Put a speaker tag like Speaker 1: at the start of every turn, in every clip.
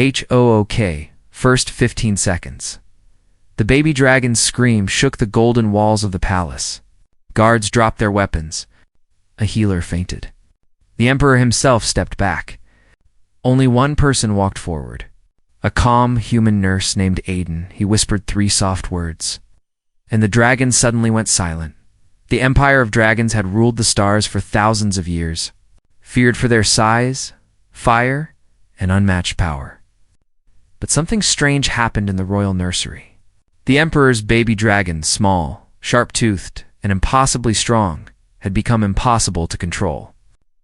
Speaker 1: HOOK, first 15 seconds. The baby dragon's scream shook the golden walls of the palace. Guards dropped their weapons. A healer fainted. The emperor himself stepped back. Only one person walked forward. A calm human nurse named Aiden. He whispered 3 soft words. And the dragon suddenly went silent. The empire of dragons had ruled the stars for thousands of years, feared for their size, fire, and unmatched power. But something strange happened in the royal nursery. The emperor's baby dragon, small, sharp-toothed, and impossibly strong, had become impossible to control.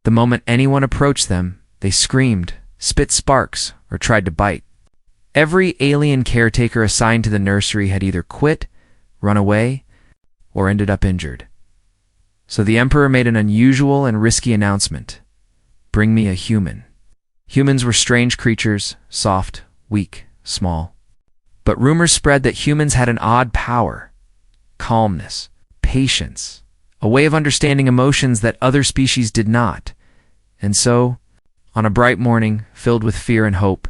Speaker 1: The moment anyone approached them, they screamed, spit sparks, or tried to bite. Every alien caretaker assigned to the nursery had either quit, run away, or ended up injured. So the emperor made an unusual and risky announcement. Bring me a human. Humans were strange creatures, soft, weak, small. But rumors spread that humans had an odd power, calmness, patience, a way of understanding emotions that other species did not. And so, on a bright morning filled with fear and hope,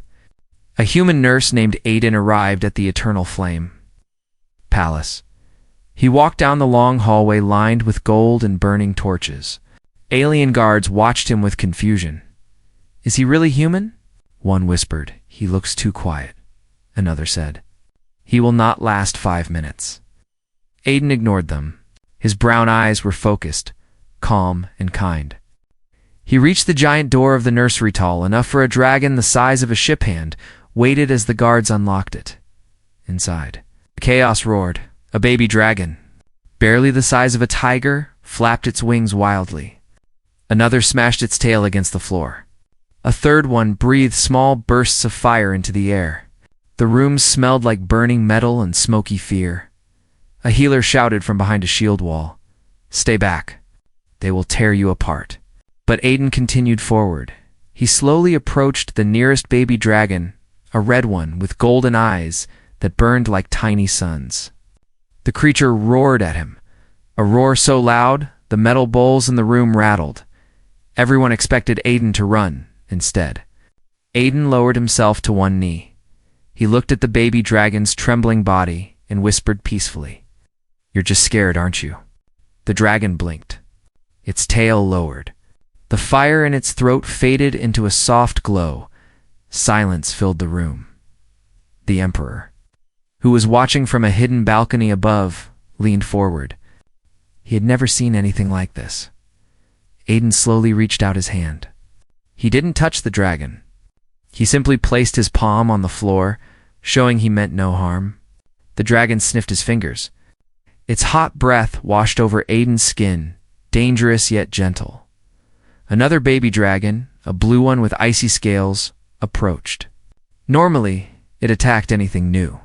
Speaker 1: a human nurse named Aiden arrived at the Eternal Flame Palace. He walked down the long hallway lined with gold and burning torches. Alien guards watched him with confusion. Is he really human? One whispered, he looks too quiet. Another said, he will not last 5 minutes. Aiden ignored them. His brown eyes were focused, calm and kind. He reached the giant door of the nursery, tall enough for a dragon the size of a ship hand, waited as the guards unlocked it. Inside, chaos roared. A baby dragon, barely the size of a tiger, flapped its wings wildly. Another smashed its tail against the floor. A third one breathed small bursts of fire into the air. The room smelled like burning metal and smoky fear. A healer shouted from behind a shield wall, "Stay back. They will tear you apart." But Aiden continued forward. He slowly approached the nearest baby dragon, a red one with golden eyes that burned like tiny suns. The creature roared at him, a roar so loud the metal bowls in the room rattled. Everyone expected Aiden to run, instead. Aiden lowered himself to one knee. He looked at the baby dragon's trembling body and whispered peacefully, "You're just scared, aren't you?" The dragon blinked. Its tail lowered. The fire in its throat faded into a soft glow. Silence filled the room. The emperor, who was watching from a hidden balcony above, leaned forward. He had never seen anything like this. Aiden slowly reached out his hand. He didn't touch the dragon. He simply placed his palm on the floor, showing he meant no harm. The dragon sniffed his fingers. Its hot breath washed over Aiden's skin, dangerous yet gentle. Another baby dragon, a blue one with icy scales, approached. Normally, it attacked anything new.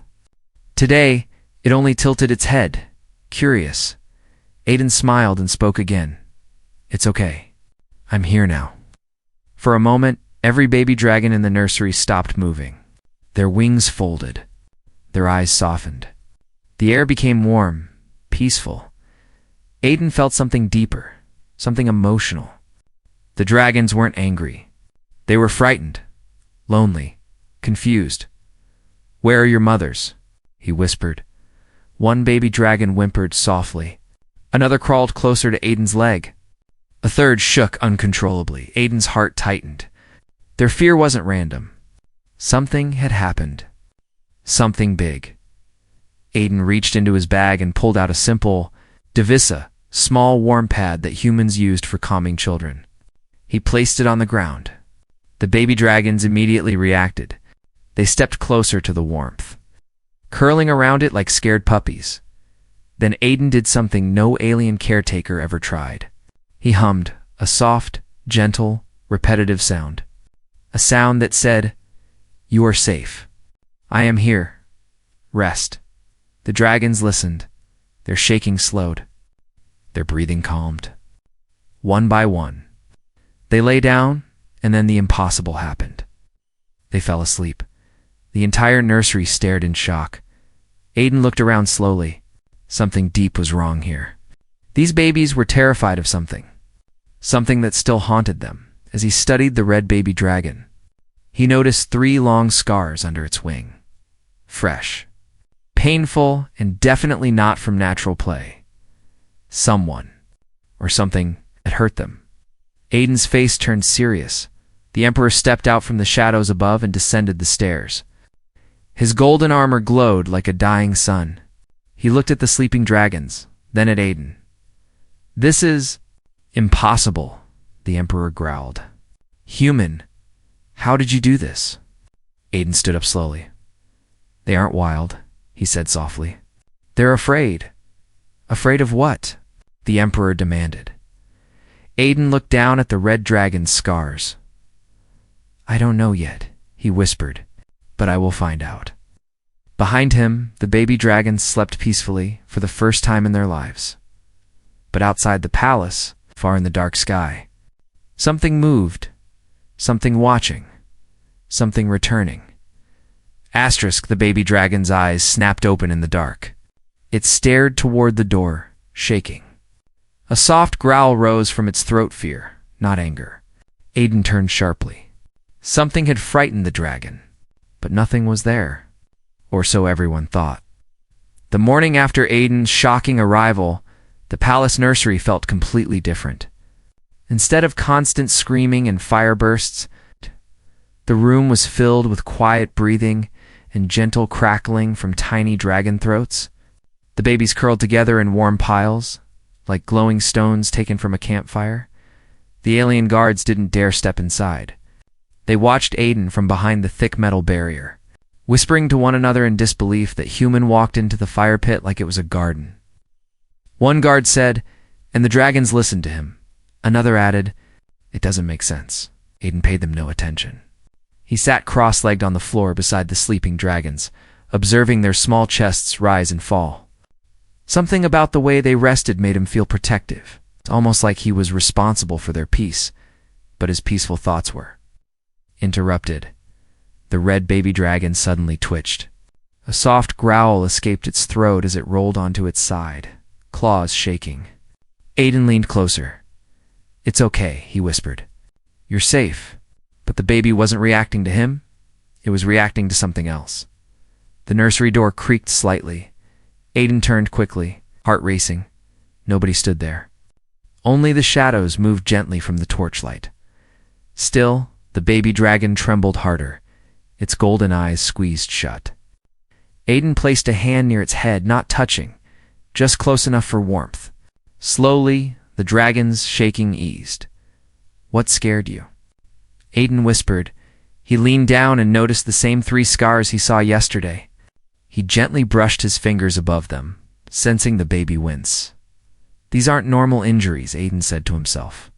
Speaker 1: Today, it only tilted its head, curious. Aiden smiled and spoke again. "It's okay. I'm here now." For a moment, every baby dragon in the nursery stopped moving. Their wings folded. Their eyes softened. The air became warm, peaceful. Aiden felt something deeper, something emotional. The dragons weren't angry. They were frightened, lonely, confused. "Where are your mothers?" he whispered. One baby dragon whimpered softly. Another crawled closer to Aiden's leg. A third shook uncontrollably. Aiden's heart tightened. Their fear wasn't random. Something had happened. Something big. Aiden reached into his bag and pulled out a simple divisa, small warm pad that humans used for calming children. He placed it on the ground. The baby dragons immediately reacted. They stepped closer to the warmth, curling around it like scared puppies. Then Aiden did something no alien caretaker ever tried. He hummed a soft, gentle, repetitive sound. A sound that said, "You are safe. I am here. Rest." The dragons listened. Their shaking slowed. Their breathing calmed. One by one, they lay down, and then the impossible happened. They fell asleep. The entire nursery stared in shock. Aiden looked around slowly. Something deep was wrong here. These babies were terrified of something that still haunted them as he studied the red baby dragon. He noticed 3 long scars under its wing. Fresh. Painful, and definitely not from natural play. Someone, or something, had hurt them. Aiden's face turned serious. The Emperor stepped out from the shadows above and descended the stairs. His golden armor glowed like a dying sun. He looked at the sleeping dragons, then at Aiden. "This is impossible," the Emperor growled. "Human, how did you do this?" Aiden stood up slowly. "They aren't wild," he said softly. "They're afraid." "Afraid of what?" the Emperor demanded. Aiden looked down at the red dragon's scars. "I don't know yet," he whispered, "but I will find out." Behind him, the baby dragons slept peacefully for the first time in their lives. But outside the palace, far in the dark sky, something moved, something watching, something returning. Asterisk, the baby dragon's eyes snapped open in the dark. It stared toward the door, shaking. A soft growl rose from its throat, fear, not anger. Aiden turned sharply. Something had frightened the dragon, but nothing was there, or so everyone thought. The morning after Aiden's shocking arrival, the palace nursery felt completely different. Instead of constant screaming and fire bursts, the room was filled with quiet breathing and gentle crackling from tiny dragon throats. The babies curled together in warm piles, like glowing stones taken from a campfire. The alien guards didn't dare step inside. They watched Aiden from behind the thick metal barrier, whispering to one another in disbelief that human walked into the fire pit like it was a garden. One guard said, "And the dragons listened to him." Another added, "It doesn't make sense." Aiden paid them no attention. He sat cross-legged on the floor beside the sleeping dragons, observing their small chests rise and fall. Something about the way they rested made him feel protective. It's almost like he was responsible for their peace, but his peaceful thoughts were interrupted. The red baby dragon suddenly twitched. A soft growl escaped its throat as it rolled onto its side, claws shaking. Aiden leaned closer. "It's okay," he whispered. "You're safe." But the baby wasn't reacting to him. It was reacting to something else. The nursery door creaked slightly. Aiden turned quickly, heart racing. Nobody stood there. Only the shadows moved gently from the torchlight. Still, the baby dragon trembled harder. Its golden eyes squeezed shut. Aiden placed a hand near its head, not touching, just close enough for warmth. Slowly, the dragon's shaking eased. "What scared you?" Aiden whispered. He leaned down and noticed the same 3 scars he saw yesterday. He gently brushed his fingers above them, sensing the baby wince. "These aren't normal injuries," Aiden said to himself.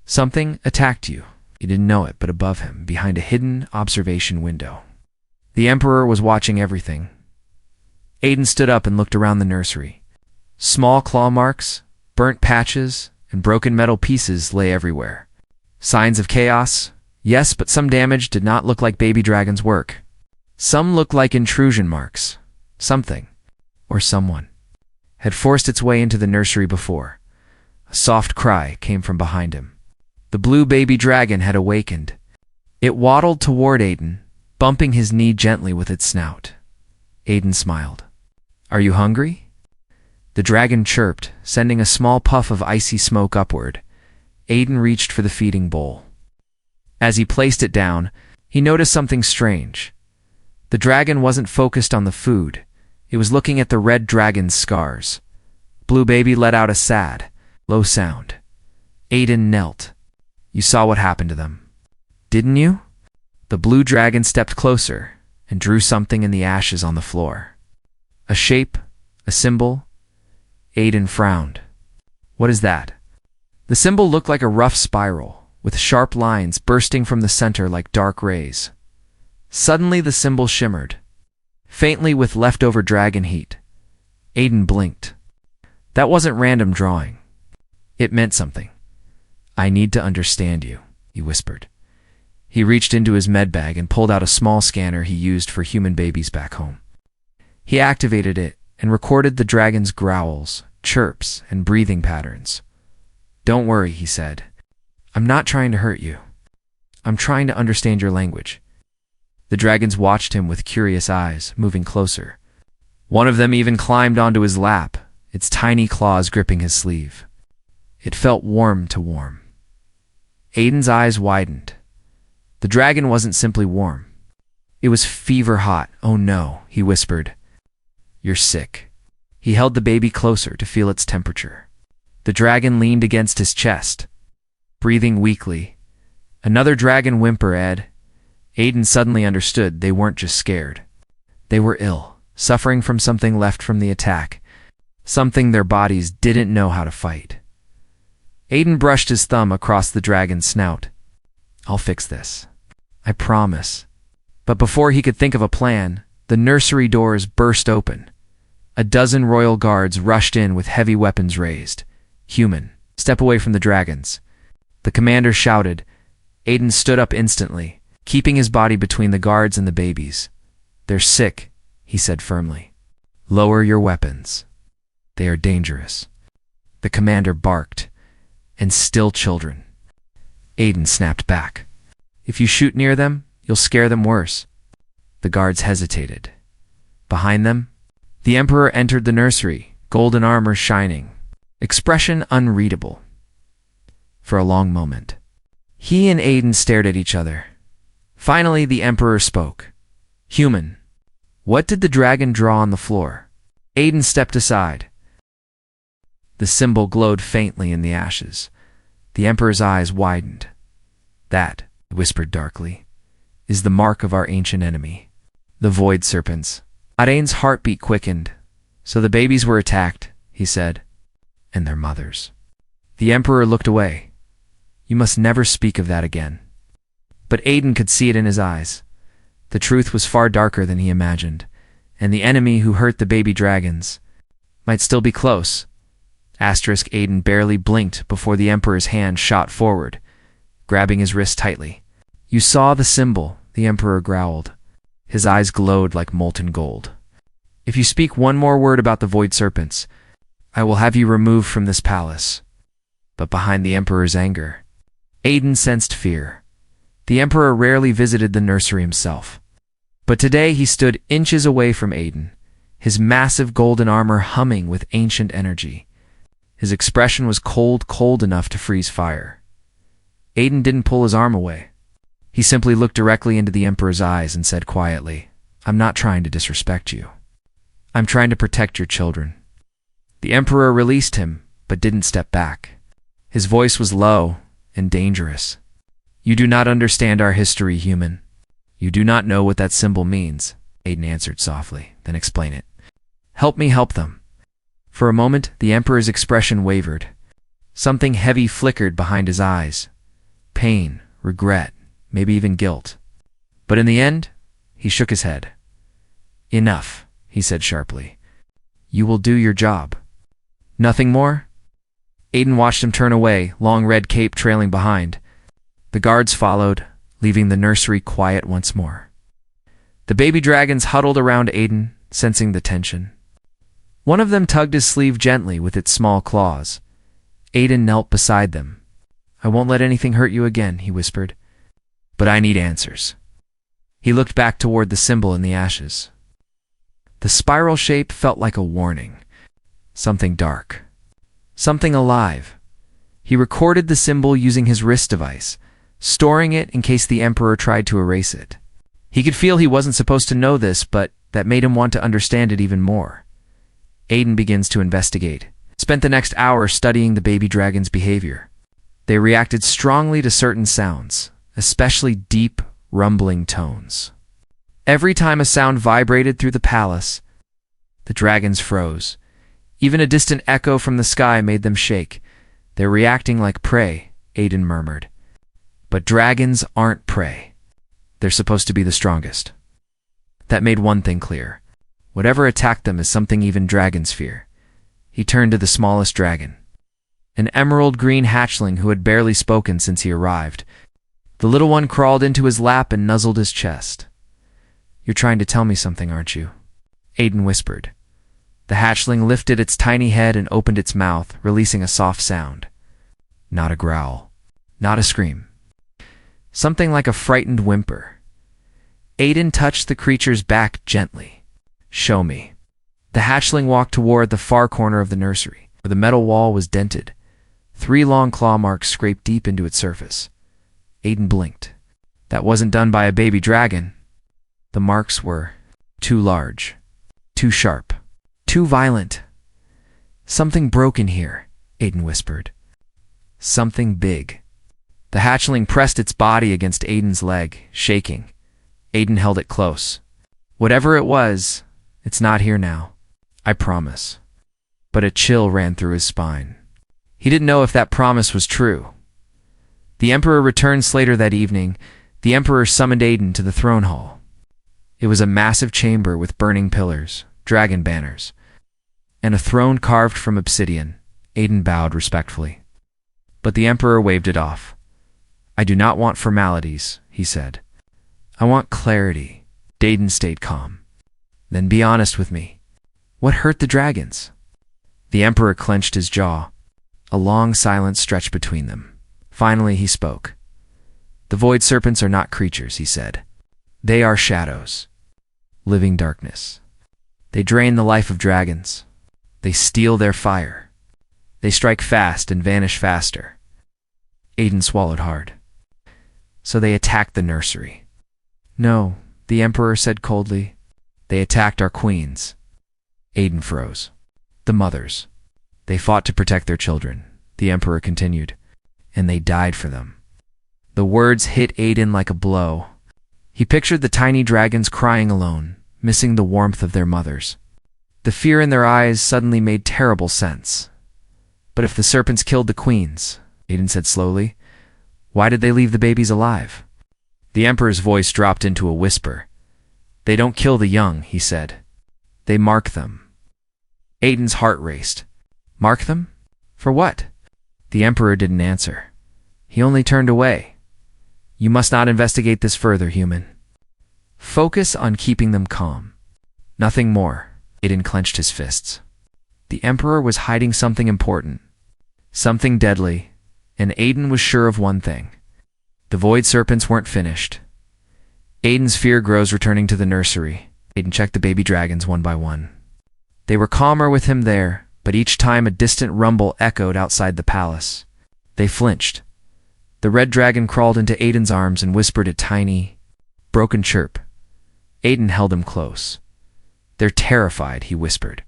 Speaker 1: "Something attacked you." He didn't know it, but above him, behind a hidden observation window, the Emperor was watching everything. Aiden stood up and looked around the nursery. Small claw marks, burnt patches, and broken metal pieces lay everywhere. Signs of chaos? Yes, but some damage did not look like baby dragon's work. Some looked like intrusion marks. Something, or someone, had forced its way into the nursery before. A soft cry came from behind him. The blue baby dragon had awakened. It waddled toward Aiden, bumping his knee gently with its snout. Aiden smiled. "Are you hungry?" The dragon chirped, sending a small puff of icy smoke upward. Aiden reached for the feeding bowl. As he placed it down, he noticed something strange. The dragon wasn't focused on the food. It was looking at the red dragon's scars. Blue baby let out a sad, low sound. Aiden knelt. "You saw what happened to them, didn't you?" The blue dragon stepped closer and drew something in the ashes on the floor. A shape, a symbol. Aiden frowned. "What is that?" The symbol looked like a rough spiral, with sharp lines bursting from the center like dark rays. Suddenly the symbol shimmered, faintly with leftover dragon heat. Aiden blinked. That wasn't random drawing. It meant something. "I need to understand you," he whispered. He reached into his med bag and pulled out a small scanner he used for human babies back home. He activated it and recorded the dragon's growls, chirps, and breathing patterns. "Don't worry," he said. "I'm not trying to hurt you. I'm trying to understand your language." The dragons watched him with curious eyes, moving closer. One of them even climbed onto his lap, its tiny claws gripping his sleeve. It felt warm to warm. Aiden's eyes widened. The dragon wasn't simply warm. It was fever hot. "Oh no," he whispered. "You're sick." He held the baby closer to feel its temperature. The dragon leaned against his chest, breathing weakly. Another dragon whimper, Ed. Aiden suddenly understood they weren't just scared. They were ill, suffering from something left from the attack, something their bodies didn't know how to fight. Aiden brushed his thumb across the dragon's snout. "I'll fix this. I promise." But before he could think of a plan, the nursery doors burst open. A dozen royal guards rushed in with heavy weapons raised. "Human, step away from the dragons." The commander shouted. Aiden stood up instantly, keeping his body between the guards and the babies. "They're sick," he said firmly. "Lower your weapons. They are dangerous." The commander barked. "And still children." Aiden snapped back. "If you shoot near them, you'll scare them worse." The guards hesitated. Behind them, the Emperor entered the nursery, golden armor shining, expression unreadable. For a long moment, he and Aiden stared at each other. Finally, the Emperor spoke. "Human, what did the dragon draw on the floor?" Aiden stepped aside. The symbol glowed faintly in the ashes. The Emperor's eyes widened. "That," he whispered darkly, "is the mark of our ancient enemy, the Void Serpents." Aiden's heartbeat quickened. "So the babies were attacked," he said. "And their mothers." The Emperor looked away. "You must never speak of that again." But Aiden could see it in his eyes. The truth was far darker than he imagined, and the enemy who hurt the baby dragons might still be close. Aiden barely blinked before the Emperor's hand shot forward, grabbing his wrist tightly. "You saw the symbol," the Emperor growled. His eyes glowed like molten gold. "If you speak one more word about the Void Serpents, I will have you removed from this palace." But behind the Emperor's anger, Aiden sensed fear. The Emperor rarely visited the nursery himself. But today he stood inches away from Aiden, his massive golden armor humming with ancient energy. His expression was cold enough to freeze fire. Aiden didn't pull his arm away. He simply looked directly into the Emperor's eyes and said quietly, "I'm not trying to disrespect you. I'm trying to protect your children." The Emperor released him, but didn't step back. His voice was low and dangerous. "You do not understand our history, human. You do not know what that symbol means," Aiden answered softly. "Then explain it. Help me help them." For a moment, the Emperor's expression wavered. Something heavy flickered behind his eyes. Pain, regret, maybe even guilt. But in the end, he shook his head. "Enough," he said sharply. "You will do your job." "Nothing more?" Aiden watched him turn away, long red cape trailing behind. The guards followed, leaving the nursery quiet once more. The baby dragons huddled around Aiden, sensing the tension. One of them tugged his sleeve gently with its small claws. Aiden knelt beside them. "I won't let anything hurt you again," he whispered. "But I need answers." He looked back toward the symbol in the ashes. The spiral shape felt like a warning. Something dark. Something alive. He recorded the symbol using his wrist device, storing it in case the Emperor tried to erase it. He could feel he wasn't supposed to know this, but that made him want to understand it even more. Aiden begins to investigate. Spent the next hour studying the baby dragon's behavior. They reacted strongly to certain sounds, especially deep, rumbling tones. Every time a sound vibrated through the palace, the dragons froze. Even a distant echo from the sky made them shake. "They're reacting like prey," Aiden murmured. "But dragons aren't prey. They're supposed to be the strongest." That made one thing clear. Whatever attacked them is something even dragons fear. He turned to the smallest dragon, an emerald green hatchling who had barely spoken since he arrived. The little one crawled into his lap and nuzzled his chest. "You're trying to tell me something, aren't you?" Aiden whispered. The hatchling lifted its tiny head and opened its mouth, releasing a soft sound. Not a growl, not a scream. Something like a frightened whimper. Aiden touched the creature's back gently. "Show me." The hatchling walked toward the far corner of the nursery, where the metal wall was dented. 3 long claw marks scraped deep into its surface. Aiden blinked. That wasn't done by a baby dragon. The marks were too large, too sharp, too violent. "Something broke in here," Aiden whispered. "Something big." The hatchling pressed its body against Aiden's leg, shaking. Aiden held it close. "Whatever it was, it's not here now. I promise." But a chill ran through his spine. He didn't know if that promise was true. The Emperor returned later that evening. The Emperor summoned Aiden to the throne hall. It was a massive chamber with burning pillars, dragon banners, and a throne carved from obsidian. Aiden bowed respectfully. But the Emperor waved it off. "I do not want formalities," he said. "I want clarity." Aiden stayed calm. "Then be honest with me. What hurt the dragons?" The Emperor clenched his jaw. A long silence stretched between them. Finally he spoke. "The void serpents are not creatures," he said. "They are shadows. Living darkness. They drain the life of dragons. They steal their fire. They strike fast and vanish faster." Aiden swallowed hard. "So they attacked the nursery?" "No," the Emperor said coldly. "They attacked our queens." Aiden froze. "The mothers. They fought to protect their children," the Emperor continued, "and they died for them." The words hit Aiden like a blow. He pictured the tiny dragons crying alone, missing the warmth of their mothers. The fear in their eyes suddenly made terrible sense. "But if the serpents killed the queens," Aiden said slowly, "why did they leave the babies alive?" The Emperor's voice dropped into a whisper. "They don't kill the young," he said. "They mark them." Aiden's heart raced. "Mark them? For what?" The Emperor didn't answer. He only turned away. "You must not investigate this further, human. Focus on keeping them calm. Nothing more." Aiden clenched his fists. The Emperor was hiding something important, something deadly, and Aiden was sure of one thing. The void serpents weren't finished. Aiden's fear grows returning to the nursery. Aiden checked the baby dragons one by one. They were calmer with him there, but each time a distant rumble echoed outside the palace. They flinched. The red dragon crawled into Aiden's arms and whispered a tiny, broken chirp. Aiden held him close. "They're terrified," he whispered.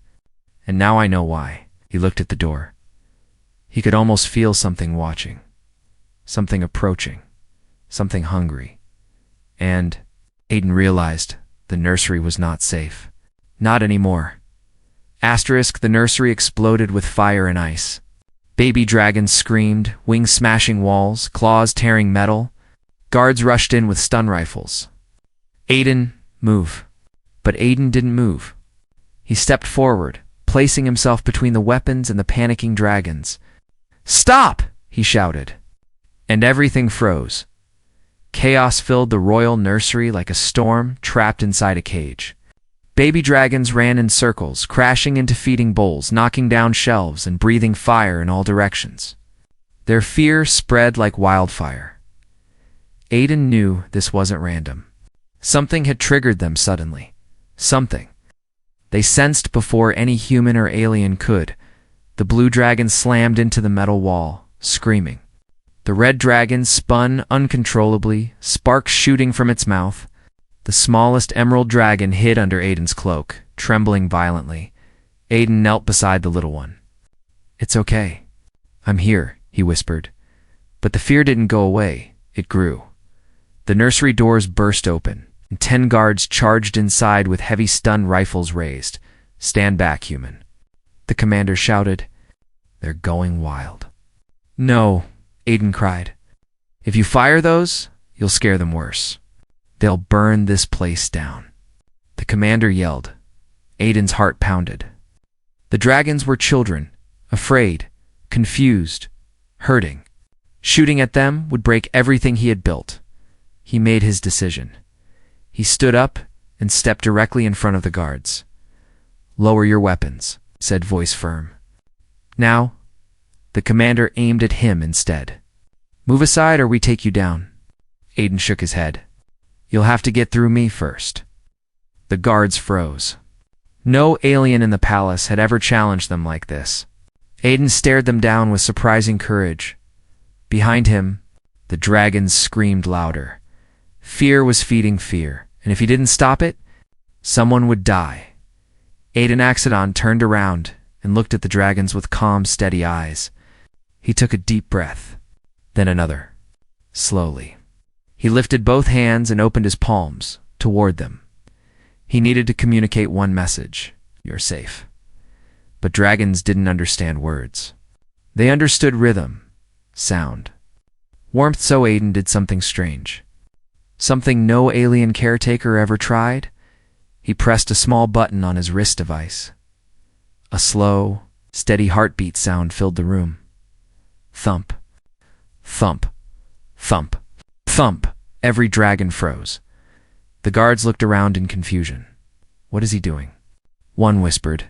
Speaker 1: "And now I know why." He looked at the door. He could almost feel something watching, something approaching, something hungry. And Aiden realized the nursery was not safe. Not anymore. The nursery exploded with fire and ice. Baby dragons screamed, wings smashing walls, claws tearing metal. Guards rushed in with stun rifles. "Aiden, move." But Aiden didn't move. He stepped forward, placing himself between the weapons and the panicking dragons. "Stop!" he shouted. And everything froze. Chaos filled the royal nursery like a storm trapped inside a cage. Baby dragons ran in circles, crashing into feeding bowls, knocking down shelves, and breathing fire in all directions. Their fear spread like wildfire. Aiden knew this wasn't random. Something had triggered them suddenly. Something they sensed before any human or alien could. The blue dragon slammed into the metal wall, screaming. The red dragon spun uncontrollably, sparks shooting from its mouth. The smallest emerald dragon hid under Aiden's cloak, trembling violently. Aiden knelt beside the little one. "It's okay. I'm here," he whispered. But the fear didn't go away. It grew. The nursery doors burst open, and 10 guards charged inside with heavy stun rifles raised. "Stand back, human," the commander shouted. "They're going wild." "No," Aiden cried. "If you fire those, you'll scare them worse. They'll burn this place down." The commander yelled. Aiden's heart pounded. The dragons were children, afraid, confused, hurting. Shooting at them would break everything he had built. He made his decision. He stood up and stepped directly in front of the guards. "Lower your weapons," said voice firm. "Now." The commander aimed at him instead. "Move aside or we take you down." Aiden shook his head. You'll have to get through me first. The guards froze. No alien in the palace had ever challenged them like this. Aiden stared them down with surprising courage. Behind him, the dragons screamed louder. Fear was feeding fear, and if he didn't stop it, someone would die. Aiden Axodon turned around and looked at the dragons with calm, steady eyes. He took a deep breath, then another. Slowly. He lifted both hands and opened his palms toward them. He needed to communicate one message: you're safe. But dragons didn't understand words. They understood rhythm, sound. Warmth. So Aiden did something strange. Something no alien caretaker ever tried. He pressed a small button on his wrist device. A slow, steady heartbeat sound filled the room. Thump, thump, thump, thump. Every dragon froze. The guards looked around in confusion. What is he doing? One whispered.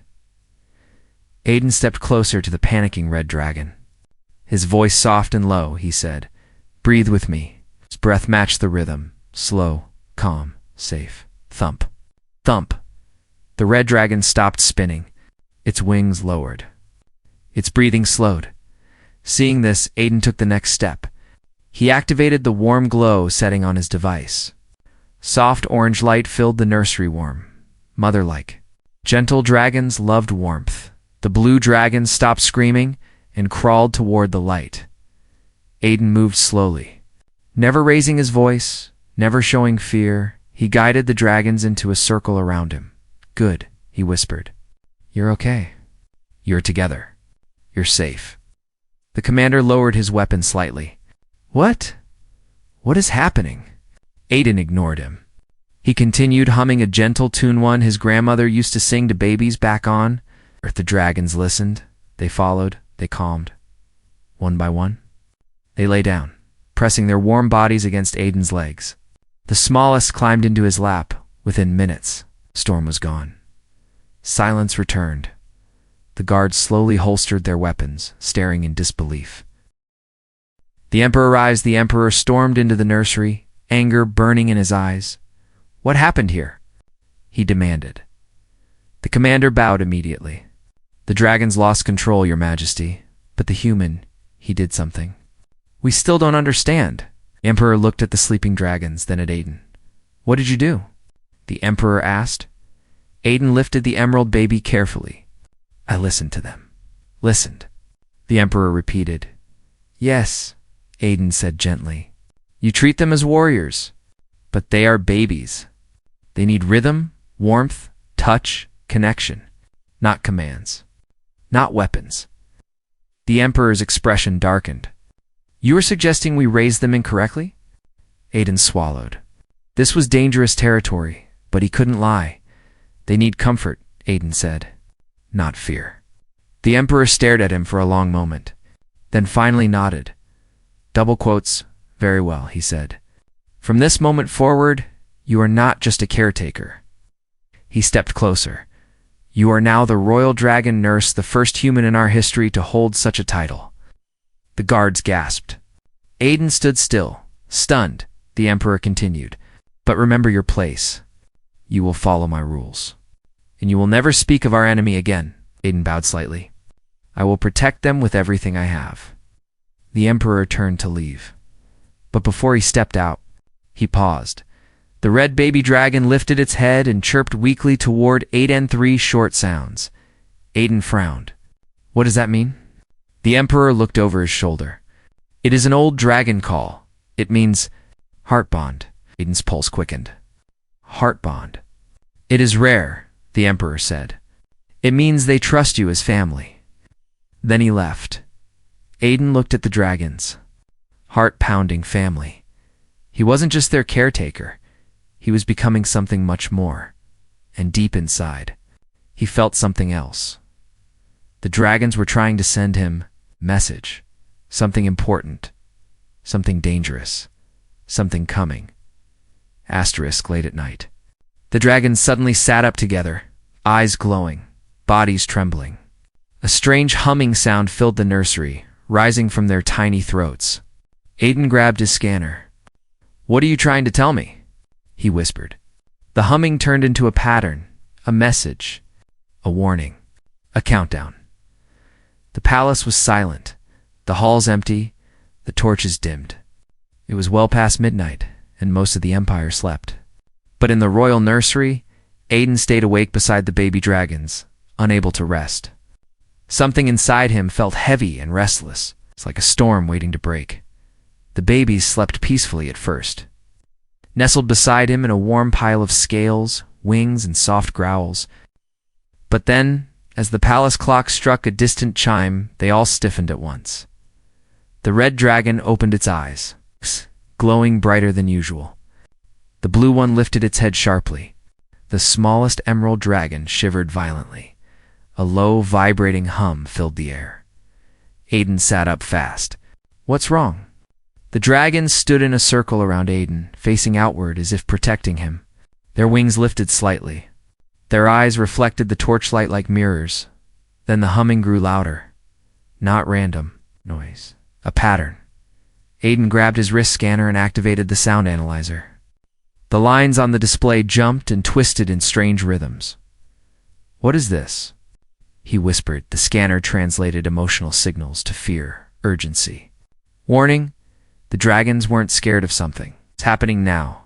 Speaker 1: Aiden stepped closer to the panicking red dragon. His voice soft and low, he said, "Breathe with me." His breath matched the rhythm. Slow, calm, safe. Thump, thump. The red dragon stopped spinning. Its wings lowered. Its breathing slowed. Seeing this, Aiden took the next step. He activated the warm glow setting on his device. Soft orange light filled the nursery, warm, mother-like. Gentle dragons loved warmth. The blue dragon stopped screaming and crawled toward the light. Aiden moved slowly, never raising his voice, never showing fear. He guided the dragons into a circle around him. "Good," he whispered. "You're okay. You're together. You're safe." The commander lowered his weapon slightly. What? What is happening? Aiden ignored him. He continued humming a gentle tune, one his grandmother used to sing to babies back on Earth. The dragons listened. They followed. They calmed. One by one, they lay down, pressing their warm bodies against Aiden's legs. The smallest climbed into his lap. Within minutes, storm was gone. Silence returned. The guards slowly holstered their weapons, staring in disbelief. The Emperor arrived. The Emperor stormed into the nursery, anger burning in his eyes. "What happened here?" he demanded. The commander bowed immediately. "The dragons lost control, Your Majesty, but the human, he did something. We still don't understand." The Emperor looked at the sleeping dragons, then at Aiden. "What did you do?" the Emperor asked. Aiden lifted the emerald baby carefully. "I listened to them." "Listened?" the Emperor repeated. "Yes," Aiden said gently. "You treat them as warriors, but they are babies. They need rhythm, warmth, touch, connection, not commands, not weapons." The Emperor's expression darkened. "You are suggesting we raised them incorrectly?" Aiden swallowed. This was dangerous territory, but he couldn't lie. "They need comfort," Aiden said, "not fear." The Emperor stared at him for a long moment, then finally nodded. Double quotes, "Very well," he said. "From this moment forward, you are not just a caretaker." He stepped closer. "You are now the royal dragon nurse, the first human in our history to hold such a title." The guards gasped. Aiden stood still, stunned. The Emperor continued, "But remember your place. You will follow my rules. And you will never speak of our enemy again." Aiden bowed slightly. "I will protect them with everything I have." The Emperor turned to leave. But before he stepped out, he paused. The red baby dragon lifted its head and chirped weakly toward Aiden, three short sounds. Aiden frowned. "What does that mean?" The Emperor looked over his shoulder. "It is an old dragon call. It means heart bond." Aiden's pulse quickened. "Heart bond. It is rare," the Emperor said. "It means they trust you as family." Then he left. Aiden looked at the dragons. Heart-pounding family. He wasn't just their caretaker. He was becoming something much more. And deep inside, he felt something else. The dragons were trying to send him a message. Something important. Something dangerous. Something coming. Asterisk late at night. The dragons suddenly sat up together, eyes glowing, bodies trembling. A strange humming sound filled the nursery, rising from their tiny throats. Aiden grabbed his scanner. "What are you trying to tell me?" he whispered. The humming turned into a pattern, a message, a warning, a countdown. The palace was silent, the halls empty, the torches dimmed. It was well past midnight, and most of the empire slept. But in the royal nursery, Aiden stayed awake beside the baby dragons, unable to rest. Something inside him felt heavy and restless. It's like a storm waiting to break. The babies slept peacefully at first. Nestled beside him in a warm pile of scales, wings, and soft growls. But then, as the palace clock struck a distant chime, they all stiffened at once. The red dragon opened its eyes, glowing brighter than usual. The blue one lifted its head sharply. The smallest emerald dragon shivered violently. A low, vibrating hum filled the air. Aiden sat up fast. What's wrong? The dragons stood in a circle around Aiden, facing outward as if protecting him. Their wings lifted slightly. Their eyes reflected the torchlight like mirrors. Then the humming grew louder. Not random noise. A pattern. Aiden grabbed his wrist scanner and activated the sound analyzer. The lines on the display jumped and twisted in strange rhythms. What is this? He whispered. The scanner translated emotional signals to fear, urgency. Warning, the dragons weren't scared of something. It's happening now.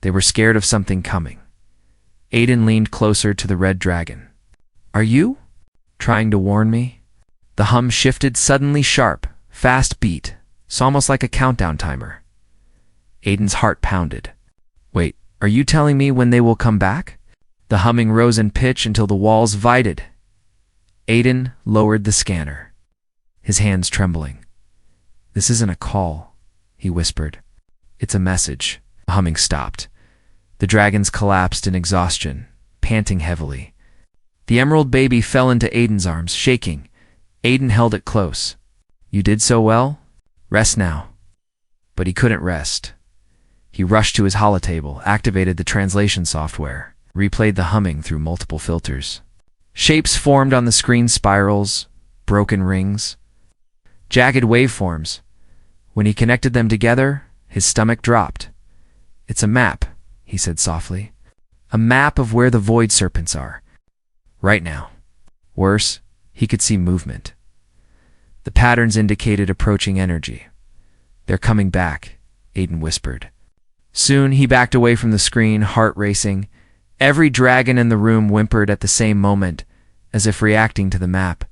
Speaker 1: They were scared of something coming. Aiden leaned closer to the red dragon. Are you trying to warn me? The hum shifted suddenly sharp, fast beat. It's almost like a countdown timer. Aiden's heart pounded. Wait, are you telling me when they will come back? The humming rose in pitch until the walls vibrated. Aiden lowered the scanner, his hands trembling. This isn't a call, he whispered. It's a message. The humming stopped. The dragons collapsed in exhaustion, panting heavily. The emerald baby fell into Aiden's arms, shaking. Aiden held it close. You did so well? Rest now. But he couldn't rest. He rushed to his holotable, activated the translation software, replayed the humming through multiple filters. Shapes formed on the screen: spirals, broken rings, jagged waveforms. When he connected them together, his stomach dropped. It's a map, he said softly. A map of where the void serpents are. Right now. Worse, he could see movement. The patterns indicated approaching energy. They're coming back, Aiden whispered. Soon he backed away from the screen, heart racing. Every dragon in the room whimpered at the same moment, as if reacting to the map.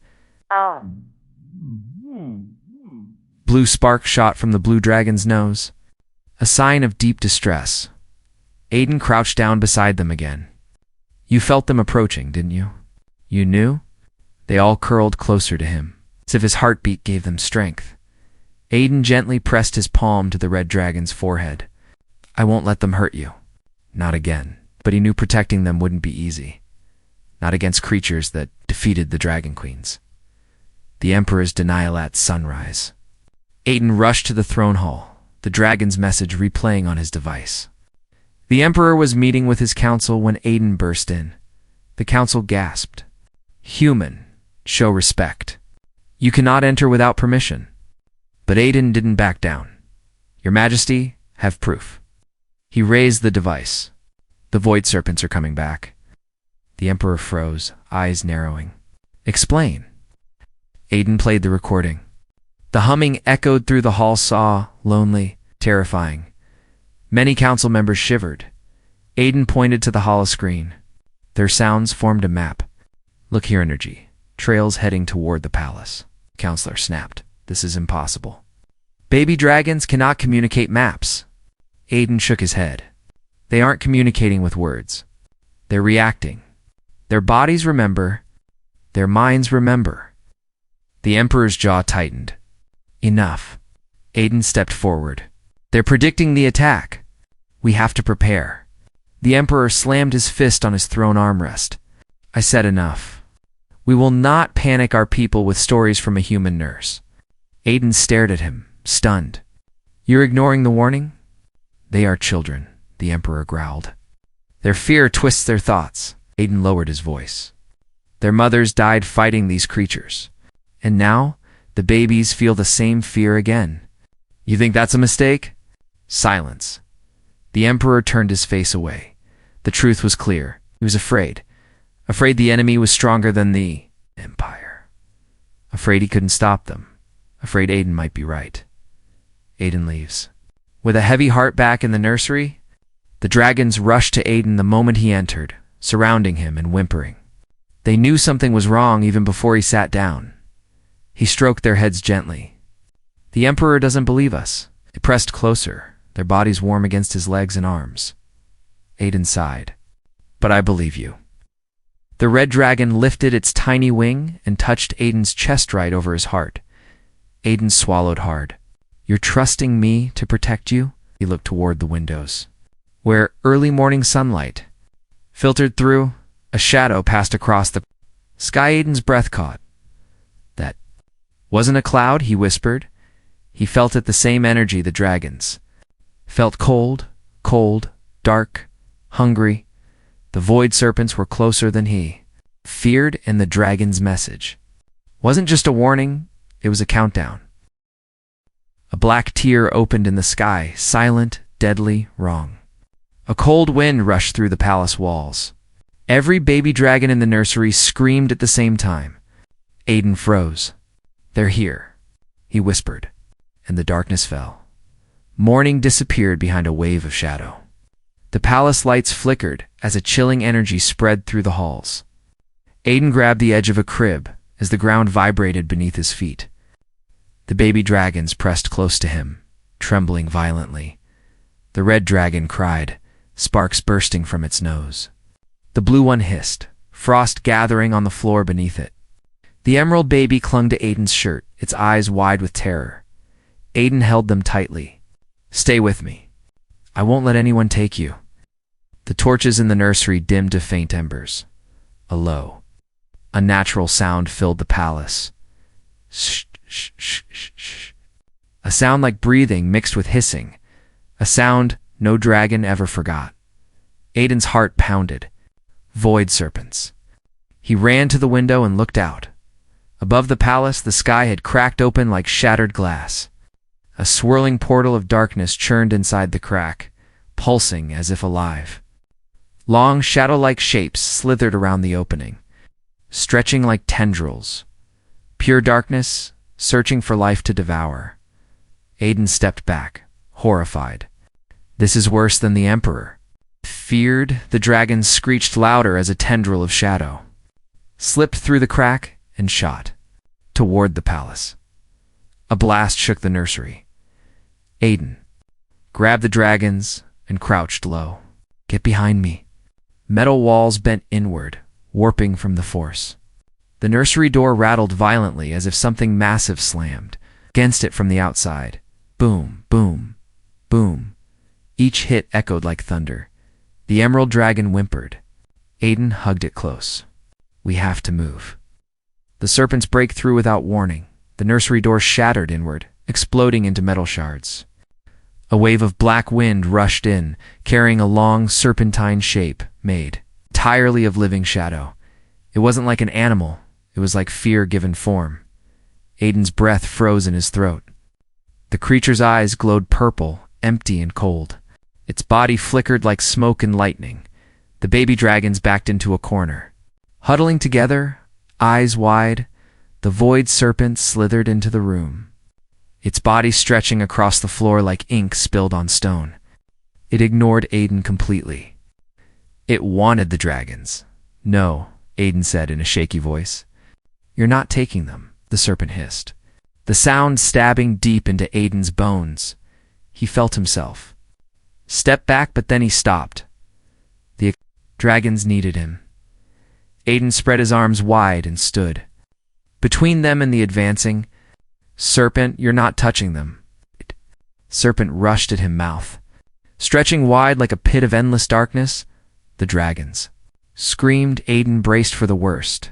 Speaker 1: Blue sparks shot from the blue dragon's nose, a sign of deep distress. Aiden crouched down beside them again. You felt them approaching, didn't you? You knew? They all curled closer to him, as if his heartbeat gave them strength. Aiden gently pressed his palm to the red dragon's forehead. I won't let them hurt you. Not again. But he knew protecting them wouldn't be easy. Not against creatures that defeated the Dragon Queens. The Emperor's denial at sunrise. Aiden rushed to the throne hall, the dragon's message replaying on his device. The Emperor was meeting with his council when Aiden burst in. The council gasped. Human, show respect. You cannot enter without permission. But Aiden didn't back down. Your Majesty, have proof. He raised the device. The void serpents are coming back. The Emperor froze, eyes narrowing. Explain. Aiden played the recording. The humming echoed through the hall, lonely, terrifying. Many council members shivered. Aiden pointed to the holoscreen. Their sounds formed a map. Look here, energy. Trails heading toward the palace. Counselor snapped. This is impossible. Baby dragons cannot communicate maps. Aiden shook his head. They aren't communicating with words. They're reacting. Their bodies remember. Their minds remember. The Emperor's jaw tightened. Enough. Aiden stepped forward. They're predicting the attack. We have to prepare. The Emperor slammed his fist on his throne armrest. I said enough. We will not panic our people with stories from a human nurse. Aiden stared at him, stunned. You're ignoring the warning? They are children, the Emperor growled. Their fear twists their thoughts. Aiden lowered his voice. Their mothers died fighting these creatures. And now, the babies feel the same fear again. You think that's a mistake? Silence. The Emperor turned his face away. The truth was clear. He was afraid. Afraid the enemy was stronger than the Empire. Afraid he couldn't stop them. Afraid Aiden might be right. Aiden leaves. With a heavy heart back in the nursery, the dragons rushed to Aiden the moment he entered, surrounding him and whimpering. They knew something was wrong even before he sat down. He stroked their heads gently. The Emperor doesn't believe us. They pressed closer, their bodies warm against his legs and arms. Aiden sighed. But I believe you. The red dragon lifted its tiny wing and touched Aiden's chest right over his heart. Aiden swallowed hard. You're trusting me to protect you? He looked toward the windows, where early morning sunlight filtered through. A shadow passed across the sky. Aiden's breath caught. That wasn't a cloud, he whispered. He felt it, the same energy the dragons felt. Cold, dark, hungry. The void serpents were closer than he feared, and the dragon's message wasn't just a warning, it was a countdown. A black tear opened in the sky, silent, deadly, wrong. A cold wind rushed through the palace walls. Every baby dragon in the nursery screamed at the same time. Aiden froze. They're here, he whispered, and the darkness fell. Morning disappeared behind a wave of shadow. The palace lights flickered as a chilling energy spread through the halls. Aiden grabbed the edge of a crib as the ground vibrated beneath his feet. The baby dragons pressed close to him, trembling violently. The red dragon cried, sparks bursting from its nose. The blue one hissed, frost gathering on the floor beneath it. The emerald baby clung to Aiden's shirt, its eyes wide with terror. Aiden held them tightly. Stay with me. I won't let anyone take you. The torches in the nursery dimmed to faint embers. A low, unnatural sound filled the palace. Shh, shh, shh, shh, shh. A sound like breathing mixed with hissing. A sound no dragon ever forgot. Aiden's heart pounded. Void serpents. He ran to the window and looked out. Above the palace, the sky had cracked open like shattered glass. A swirling portal of darkness churned inside the crack, pulsing as if alive. Long, shadow-like shapes slithered around the opening, stretching like tendrils. Pure darkness, searching for life to devour. Aiden stepped back, horrified. This is worse than the Emperor. Feared, the dragon screeched louder as a tendril of shadow slipped through the crack and shot toward the palace. A blast shook the nursery. Aiden grabbed the dragons and crouched low. Get behind me. Metal walls bent inward, warping from the force. The nursery door rattled violently as if something massive slammed against it from the outside. Boom, boom, boom. Each hit echoed like thunder. The emerald dragon whimpered. Aiden hugged it close. We have to move. The serpents break through without warning. The nursery door shattered inward, exploding into metal shards. A wave of black wind rushed in, carrying a long serpentine shape made entirely of living shadow. It wasn't like an animal. It was like fear given form. Aiden's breath froze in his throat. The creature's eyes glowed purple, empty and cold. Its body flickered like smoke and lightning. The baby dragons backed into a corner. Huddling together, eyes wide, the void serpent slithered into the room, its body stretching across the floor like ink spilled on stone. It ignored Aiden completely. It wanted the dragons. No, Aiden said in a shaky voice. You're not taking them, the serpent hissed, the sound stabbing deep into Aiden's bones. He felt himself step back, but then he stopped. The dragons needed him. Aiden spread his arms wide and stood. Between them and the advancing serpent, you're not touching them. Serpent rushed at him, mouth stretching wide like a pit of endless darkness. The dragons screamed. Aiden braced for the worst.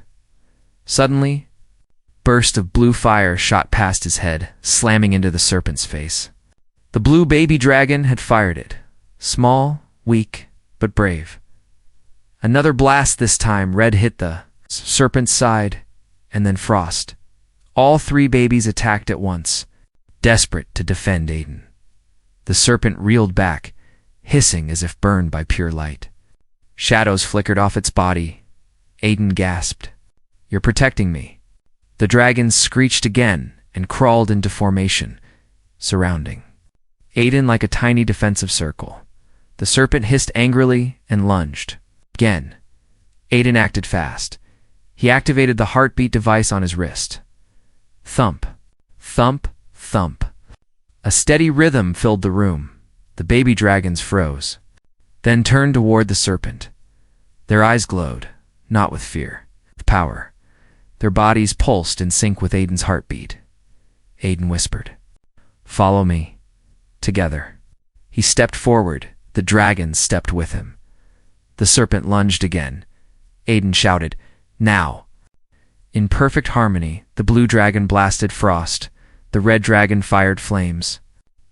Speaker 1: Suddenly, burst of blue fire shot past his head, slamming into the serpent's face. The blue baby dragon had fired it. Small, weak, but brave. Another blast, this time red hit the serpent's side, and then frost. All three babies attacked at once, desperate to defend Aiden. The serpent reeled back, hissing as if burned by pure light. Shadows flickered off its body. Aiden gasped. "You're protecting me." The dragon screeched again and crawled into formation, surrounding Aiden like a tiny defensive circle. The serpent hissed angrily and lunged. Again, Aiden acted fast. He activated the heartbeat device on his wrist. Thump, thump, thump. A steady rhythm filled the room. The baby dragons froze, then turned toward the serpent. Their eyes glowed, not with fear, with power. Their bodies pulsed in sync with Aiden's heartbeat. Aiden whispered, "Follow me." Together. He stepped forward. The dragons stepped with him. The serpent lunged again. Aiden shouted, "Now!" In perfect harmony, the blue dragon blasted frost. The red dragon fired flames.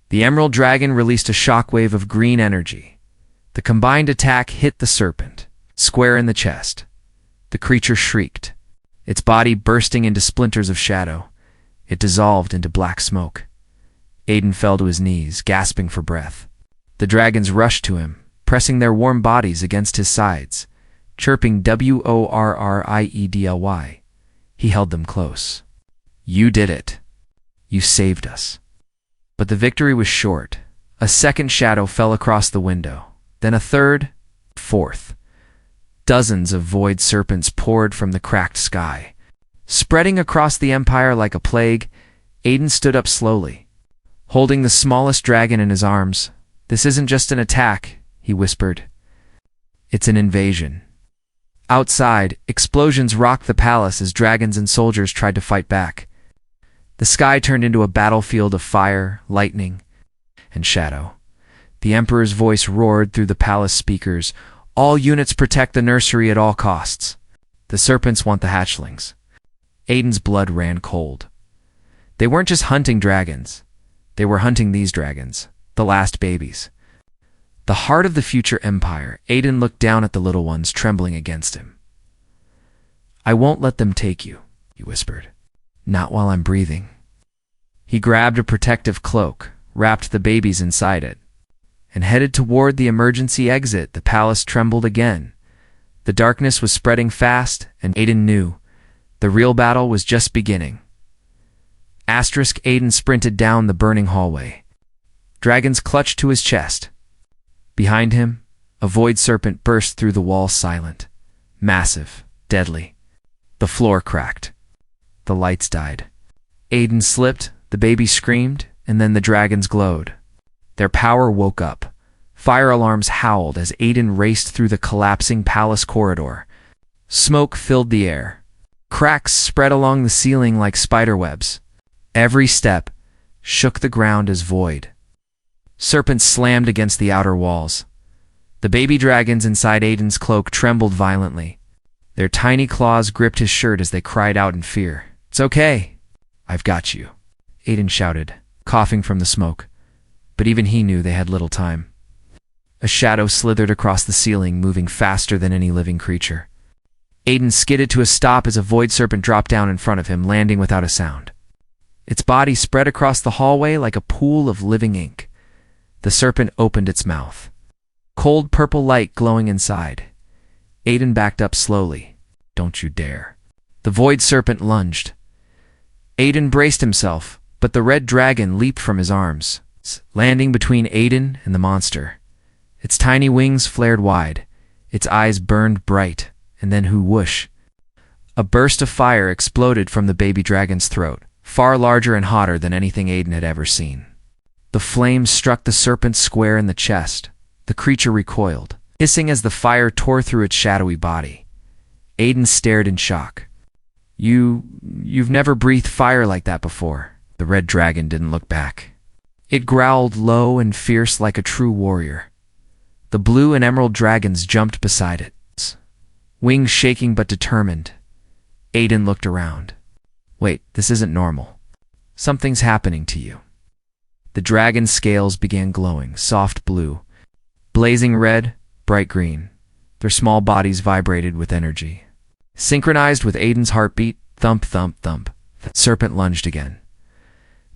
Speaker 1: The emerald dragon released a shockwave of green energy. The combined attack hit the serpent, square in the chest. The creature shrieked, its body bursting into splinters of shadow. It dissolved into black smoke. Aiden fell to his knees, gasping for breath. The dragons rushed to him, pressing their warm bodies against his sides, chirping worriedly. He held them close. "You did it. You saved us." But the victory was short. A second shadow fell across the window, then a third, fourth. Dozens of void serpents poured from the cracked sky. Spreading across the empire like a plague, Aiden stood up slowly, holding the smallest dragon in his arms. "This isn't just an attack," he whispered. "It's an invasion." Outside, explosions rocked the palace as dragons and soldiers tried to fight back. The sky turned into a battlefield of fire, lightning, and shadow. The Emperor's voice roared through the palace speakers. "All units protect the nursery at all costs. The serpents want the hatchlings." Aiden's blood ran cold. They weren't just hunting dragons. They were hunting these dragons, the last babies. The heart of the future empire. Aiden looked down at the little ones trembling against him. "I won't let them take you," he whispered. "Not while I'm breathing." He grabbed a protective cloak, wrapped the babies inside it, and headed toward the emergency exit. The palace trembled again. The darkness was spreading fast, and Aiden knew the real battle was just beginning. Aiden sprinted down the burning hallway. Dragons clutched to his chest. Behind him, a void serpent burst through the wall, silent, massive, deadly. The floor cracked. The lights died. Aiden slipped, the baby screamed, and then the dragons glowed. Their power woke up. Fire alarms howled as Aiden raced through the collapsing palace corridor. Smoke filled the air. Cracks spread along the ceiling like spiderwebs. Every step shook the ground as void. Serpents slammed against the outer walls. The baby dragons inside Aiden's cloak trembled violently. Their tiny claws gripped his shirt as they cried out in fear. "It's okay. I've got you," Aiden shouted, coughing from the smoke. But even he knew they had little time. A shadow slithered across the ceiling, moving faster than any living creature. Aiden skidded to a stop as a void serpent dropped down in front of him, landing without a sound. Its body spread across the hallway like a pool of living ink. The serpent opened its mouth, cold purple light glowing inside. Aiden backed up slowly. "Don't you dare." The void serpent lunged. Aiden braced himself, but the red dragon leaped from his arms, landing between Aiden and the monster. Its tiny wings flared wide. Its eyes burned bright, and then whoosh. A burst of fire exploded from the baby dragon's throat, far larger and hotter than anything Aiden had ever seen. The flames struck the serpent square in the chest. The creature recoiled, hissing as the fire tore through its shadowy body. Aiden stared in shock. You've never breathed fire like that before." The red dragon didn't look back. It growled low and fierce like a true warrior. The blue and emerald dragons jumped beside it, wings shaking but determined. Aiden looked around. "Wait, this isn't normal. Something's happening to you." The dragon's scales began glowing, soft blue, blazing red, bright green. Their small bodies vibrated with energy. Synchronized with Aiden's heartbeat, thump, thump, thump. The serpent lunged again.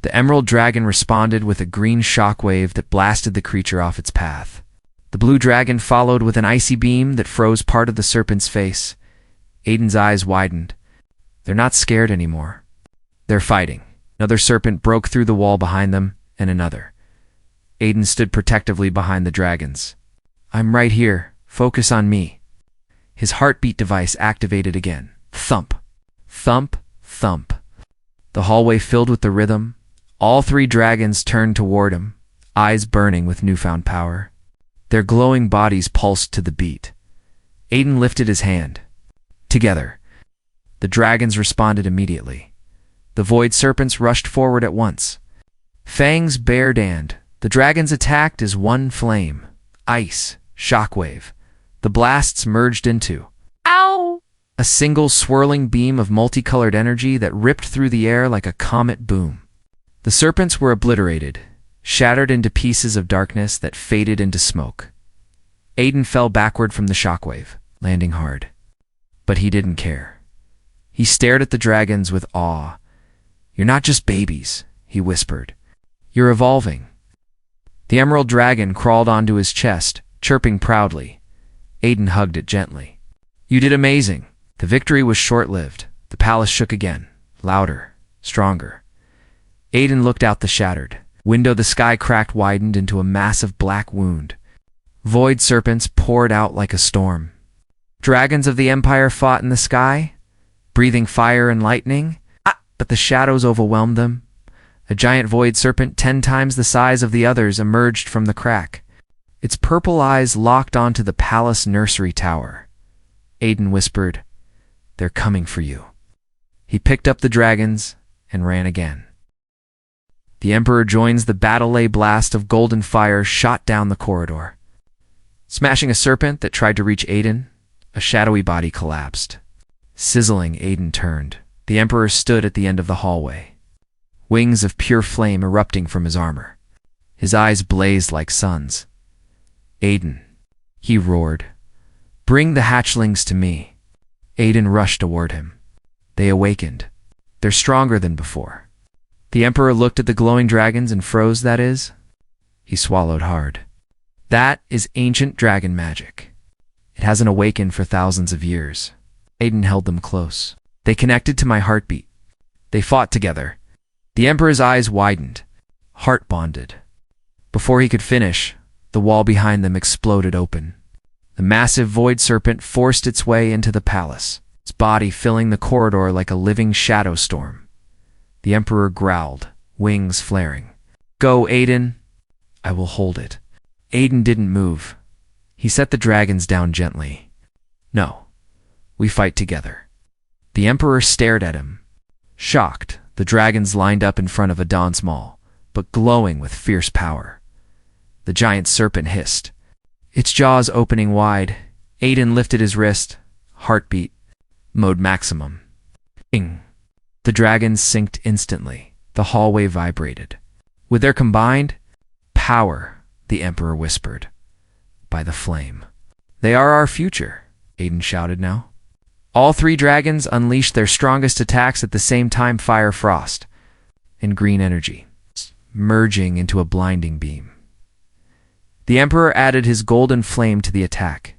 Speaker 1: The emerald dragon responded with a green shockwave that blasted the creature off its path. The blue dragon followed with an icy beam that froze part of the serpent's face. Aiden's eyes widened. They're not scared anymore. They're fighting. Another serpent broke through the wall behind them, and another. Aiden stood protectively behind the dragons. I'm right here. Focus on me. His heartbeat device activated again. Thump. Thump. Thump. The hallway filled with the rhythm. All three dragons turned toward him, eyes burning with newfound power. Their glowing bodies pulsed to the beat. Aiden lifted his hand. Together. The dragons responded immediately. The void serpents rushed forward at once. Fangs bared and the dragons attacked as one flame. Ice. Shockwave. The blasts merged into Ow! A single swirling beam of multicolored energy that ripped through the air like a comet boom. The serpents were obliterated, shattered into pieces of darkness that faded into smoke. Aiden fell backward from the shockwave, landing hard. But he didn't care. He stared at the dragons with awe. You're not just babies, he whispered. You're evolving. The emerald dragon crawled onto his chest, chirping proudly. Aiden hugged it gently. You did amazing. The victory was short-lived. The palace shook again, louder, stronger. Aiden looked out the shattered window. The sky cracked, widened into a massive black wound. Void serpents poured out like a storm. Dragons of the Empire fought in the sky, breathing fire and lightning, but the shadows overwhelmed them. A giant void serpent 10 times the size of the others emerged from the crack. Its purple eyes locked onto the palace nursery tower. Aiden whispered, They're coming for you. He picked up the dragons and ran again. The Emperor joins the battle. A blast of golden fire shot down the corridor. Smashing a serpent that tried to reach Aiden, a shadowy body collapsed. Sizzling, Aiden turned. The Emperor stood at the end of the hallway, wings of pure flame erupting from his armor. His eyes blazed like suns. Aiden, he roared. Bring the hatchlings to me. Aiden rushed toward him. They awakened. They're stronger than before. The Emperor looked at the glowing dragons and froze. That is? He swallowed hard. That is ancient dragon magic. It hasn't awakened for thousands of years. Aiden held them close. They connected to my heartbeat. They fought together. The Emperor's eyes widened, heart bonded. Before he could finish, the wall behind them exploded open. The massive void serpent forced its way into the palace, its body filling the corridor like a living shadow storm. The Emperor growled, wings flaring. Go, Aiden. I will hold it. Aiden didn't move. He set the dragons down gently. No, we fight together. The Emperor stared at him. Shocked, the dragons lined up in front of a dance mall, but glowing with fierce power. The giant serpent hissed, its jaws opening wide. Aiden lifted his wrist, heartbeat, mode maximum. Bing! The dragons synced instantly. The hallway vibrated. With their combined power, the Emperor whispered, by the flame. They are our future, Aiden shouted now. All three dragons unleashed their strongest attacks at the same time, fire, frost, and green energy, merging into a blinding beam. The Emperor added his golden flame to the attack.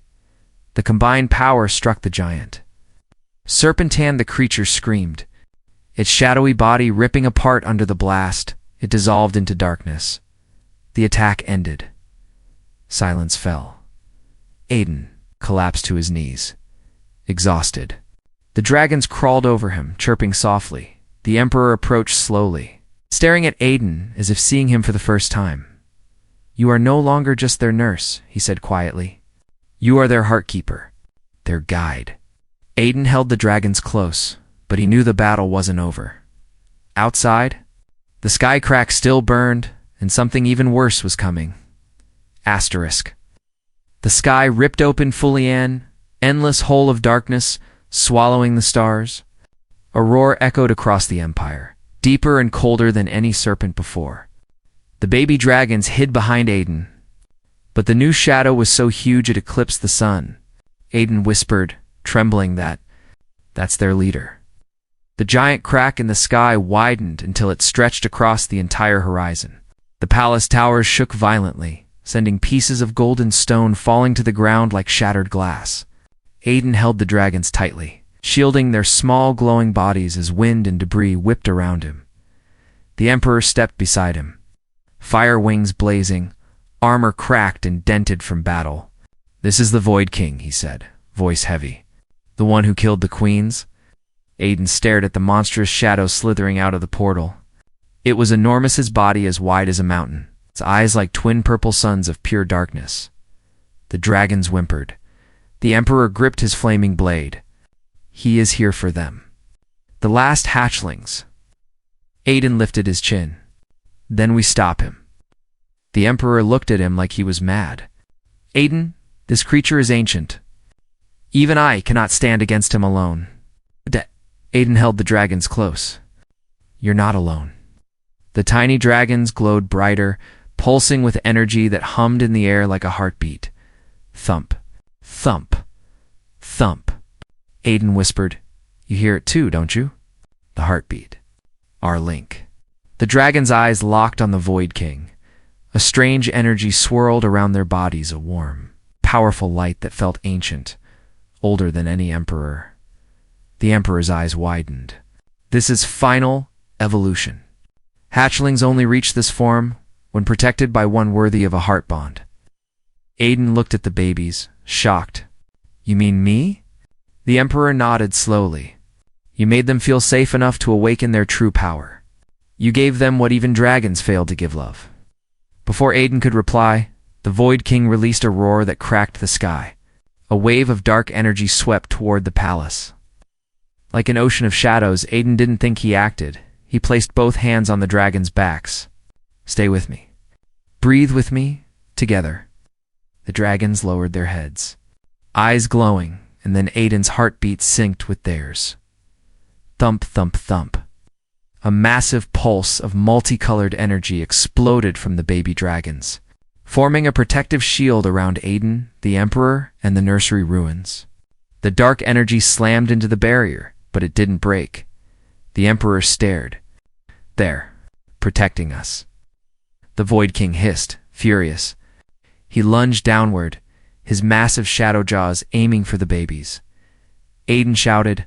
Speaker 1: The combined power struck the giant. Serpentan, the creature, screamed. Its shadowy body ripping apart under the blast, it dissolved into darkness. The attack ended. Silence fell. Aiden collapsed to his knees, exhausted. The dragons crawled over him, chirping softly. The Emperor approached slowly, staring at Aiden as if seeing him for the first time. You are no longer just their nurse, he said quietly. You are their heartkeeper, their guide. Aiden held the dragons close, but he knew the battle wasn't over. Outside, the sky crack still burned, and something even worse was coming. Asterisk. The sky ripped open fully, an endless hole of darkness, swallowing the stars. A roar echoed across the empire, deeper and colder than any serpent before. The baby dragons hid behind Aiden, but the new shadow was so huge it eclipsed the sun. Aiden whispered, trembling, that's their leader. The giant crack in the sky widened until it stretched across the entire horizon. The palace towers shook violently, sending pieces of golden stone falling to the ground like shattered glass. Aiden held the dragons tightly, shielding their small glowing bodies as wind and debris whipped around him. The Emperor stepped beside him, fire wings blazing, armor cracked and dented from battle. "This is the Void King," he said, voice heavy. "The one who killed the queens?" Aiden stared at the monstrous shadow slithering out of the portal. It was enormous, his body as wide as a mountain, its eyes like twin purple suns of pure darkness. The dragons whimpered. The Emperor gripped his flaming blade. "He is here for them. The last hatchlings." Aiden lifted his chin. "Then we stop him." The Emperor looked at him like he was mad. "Aiden, this creature is ancient. Even I cannot stand against him alone." Aiden held the dragons close. "You're not alone." The tiny dragons glowed brighter, pulsing with energy that hummed in the air like a heartbeat. Thump, thump, thump. Aiden whispered, "You hear it too, don't you?" The heartbeat. Our link. The dragons' eyes locked on the Void King. A strange energy swirled around their bodies, a warm, powerful light that felt ancient, older than any emperor. The Emperor's eyes widened. "This is final evolution. Hatchlings only reach this form when protected by one worthy of a heart bond." Aiden looked at the babies, shocked. "You mean me?" The Emperor nodded slowly. "You made them feel safe enough to awaken their true power. You gave them what even dragons failed to give, love." Before Aiden could reply, the Void King released a roar that cracked the sky. A wave of dark energy swept toward the palace. Like an ocean of shadows, Aiden didn't think he acted. He placed both hands on the dragons' backs. "Stay with me. Breathe with me, together." The dragons lowered their heads, eyes glowing, and then Aiden's heartbeat synced with theirs. Thump, thump, thump. A massive pulse of multicolored energy exploded from the baby dragons, forming a protective shield around Aiden, the Emperor, and the nursery ruins. The dark energy slammed into the barrier, but it didn't break. The Emperor stared. "There, protecting us." The Void King hissed, furious. He lunged downward, his massive shadow jaws aiming for the babies. Aiden shouted,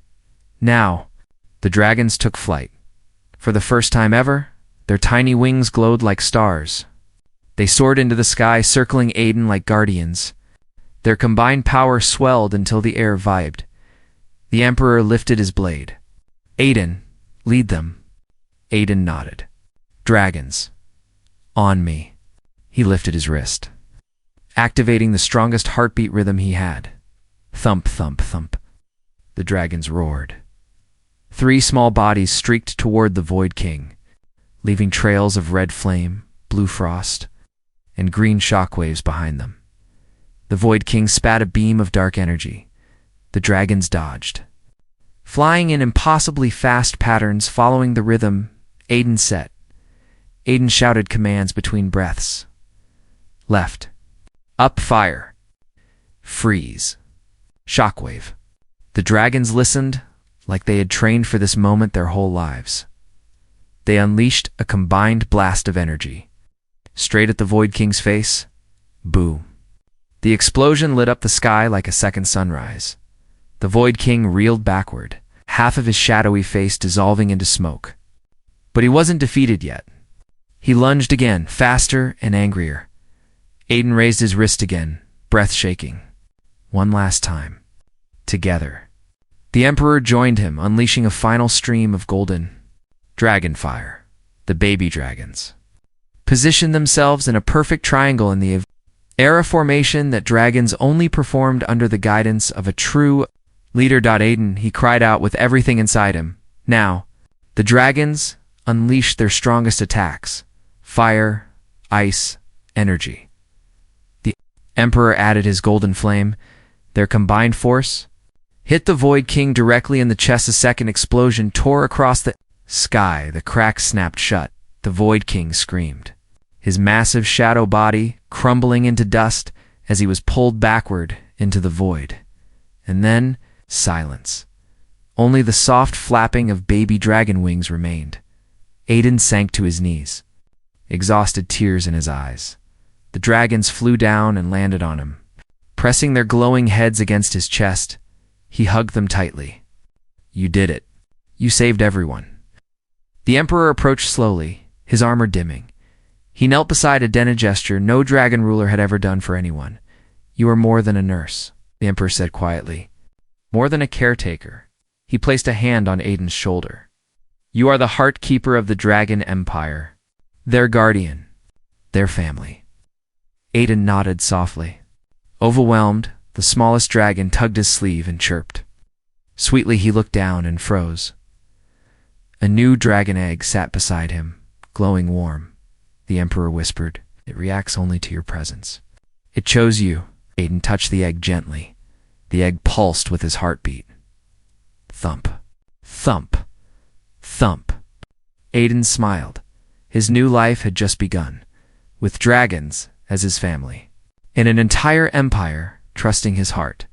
Speaker 1: "Now!" The dragons took flight. For the first time ever, their tiny wings glowed like stars. They soared into the sky, circling Aiden like guardians. Their combined power swelled until the air vibed. The Emperor lifted his blade. "Aiden, lead them." Aiden nodded. "Dragons, on me." He lifted his wrist, activating the strongest heartbeat rhythm he had. Thump, thump, thump. The dragons roared. 3 small bodies streaked toward the Void King, leaving trails of red flame, blue frost, and green shockwaves behind them. The Void King spat a beam of dark energy. The dragons dodged, flying in impossibly fast patterns following the rhythm Aiden set. Aiden shouted commands between breaths. Left. Up, fire. Freeze. Shockwave. The dragons listened like they had trained for this moment their whole lives. They unleashed a combined blast of energy. Straight at the Void King's face. Boom. The explosion lit up the sky like a second sunrise. The Void King reeled backward, half of his shadowy face dissolving into smoke. But he wasn't defeated yet. He lunged again, faster and angrier. Aiden raised his wrist again, breath shaking. One last time. Together. The Emperor joined him, unleashing a final stream of golden dragon fire. The baby dragons positioned themselves in a perfect triangle in the era formation that dragons only performed under the guidance of a true leader. Aiden, he cried out with everything inside him. Now, the dragons unleashed their strongest attacks. Fire, ice, energy. The Emperor added his golden flame. Their combined force hit the Void King directly in the chest. A second explosion tore across the sky. The crack snapped shut. The Void King screamed, his massive shadow body crumbling into dust as he was pulled backward into the void. And then, silence. Only the soft flapping of baby dragon wings remained. Aiden sank to his knees, exhausted, tears in his eyes. The dragons flew down and landed on him. Pressing their glowing heads against his chest, he hugged them tightly. You did it. You saved everyone. The Emperor approached slowly, his armor dimming. He knelt beside Aiden, a gesture no dragon ruler had ever done for anyone. You are more than a nurse, the Emperor said quietly. More than a caretaker. He placed a hand on Aiden's shoulder. You are the heart keeper of the Dragon Empire. Their guardian. Their family. Aiden nodded softly. Overwhelmed, the smallest dragon tugged his sleeve and chirped. Sweetly he looked down and froze. A new dragon egg sat beside him, glowing warm. The Emperor whispered, It reacts only to your presence. It chose you. Aiden touched the egg gently. The egg pulsed with his heartbeat. Thump. Thump. Thump. Aiden smiled. His new life had just begun, with dragons as his family. In an entire empire trusting his heart.